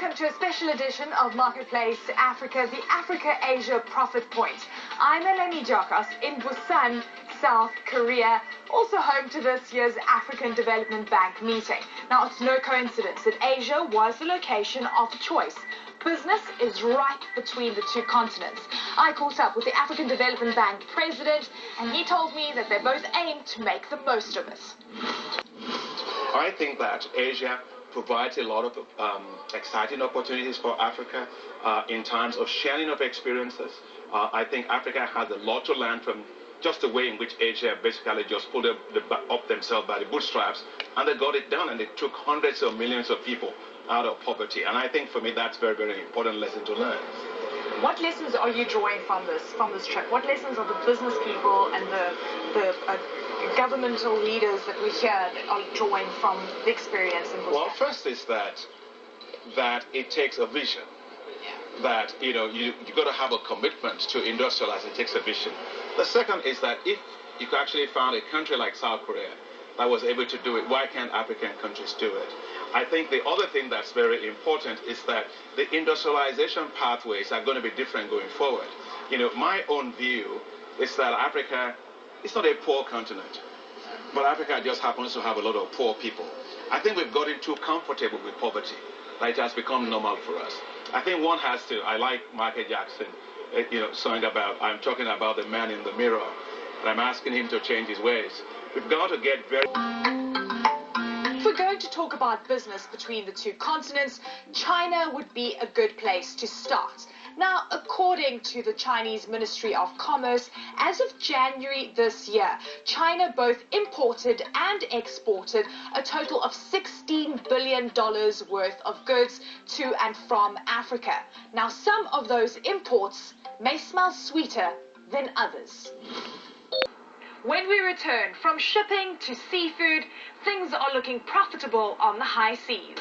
welcome to a special edition of Marketplace Africa, the Africa-Asia Profit Point. I'm Elenie Giokous in Busan, South Korea, also home to this year's African Development Bank meeting. Now, it's no coincidence that Asia was the location of choice. Business is right between the two continents. I caught up with the African Development Bank president, and he told me that they both aim to make the most of it. I think that Asia provides a lot of exciting opportunities for Africa in terms of sharing of experiences. I think Africa has a lot to learn from just the way in which Asia basically just pulled up themselves by the bootstraps, and they got it done, and they took hundreds of millions of people out of poverty. And I think for me that's very, very important lesson to learn. What lessons are you drawing from this trip? What lessons are the business people and the governmental leaders that we hear are drawing from the experience in Busan? Well, first is that it takes a vision. That you got to have a commitment to industrialize. It takes a vision. The second is that if you actually found a country like South Korea that was able to do it, why can't African countries do it? I think the other thing that's very important is that the industrialization pathways are going to be different going forward. My own view is that Africa is not a poor continent, but Africa just happens to have a lot of poor people. I think we've gotten too comfortable with poverty. It has become normal for us. I think one has to, I like Michael Jackson, song about, I'm talking about the man in the mirror, and I'm asking him to change his ways. We've got to get very... If we're going to talk about business between the two continents, China would be a good place to start. Now, according to the Chinese Ministry of Commerce, as of January this year, China both imported and exported a total of $16 billion worth of goods to and from Africa. Now, some of those imports may smell sweeter than others. When we return from shipping to seafood, things are looking profitable on the high seas.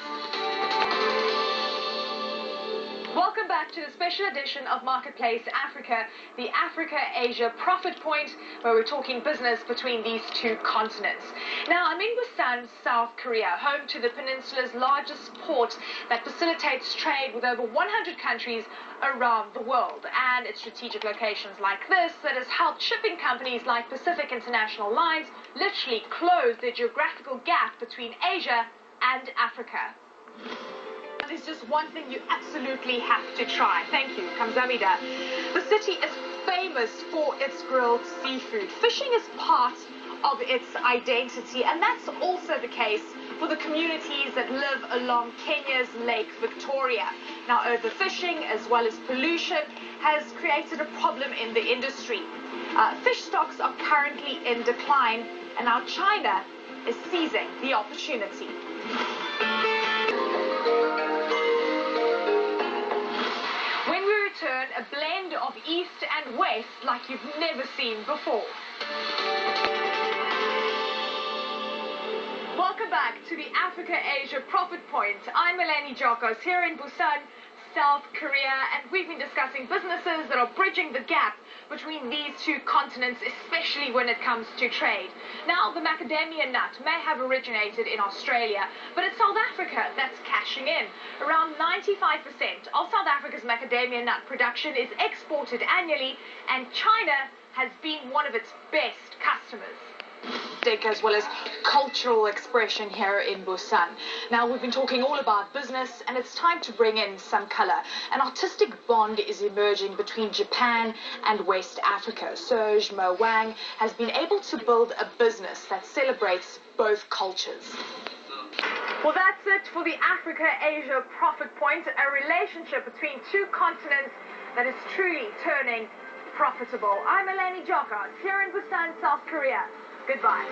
Welcome back to the special edition of Marketplace Africa, the Africa-Asia Profit Point, where we're talking business between these two continents. Now, I'm in Busan, South Korea, home to the peninsula's largest port that facilitates trade with over 100 countries around the world. And it's strategic locations like this that has helped shipping companies like Pacific International Lines literally close the geographical gap between Asia and Africa. There's just one thing you absolutely have to try. Thank you, Kamsamida. The city is famous for its grilled seafood. Fishing is part of its identity, and that's also the case for the communities that live along Kenya's Lake Victoria. Now, overfishing as well as pollution has created a problem in the industry. Fish stocks are currently in decline, and now China is seizing the opportunity. When we return, a blend of East and West like you've never seen before. Welcome back to the Africa-Asia Profit Point. I'm Elenie Giokous here in Busan, South Korea, and we've been discussing businesses that are bridging the gap between these two continents, especially when it comes to trade. Now, the macadamia nut may have originated in Australia, but it's South Africa that's cashing in. Around 95% of South Africa's macadamia nut production is exported annually, and China has been one of its best customers. As well as cultural expression here in Busan. Now, we've been talking all about business, and it's time to bring in some color. An artistic bond is emerging between Japan and West Africa. Serge Mo Wang has been able to build a business that celebrates both cultures. Well, that's it for the Africa-Asia Profit Point, a relationship between two continents that is truly turning profitable. I'm Elenie Giokous here in Busan, South Korea. Goodbye.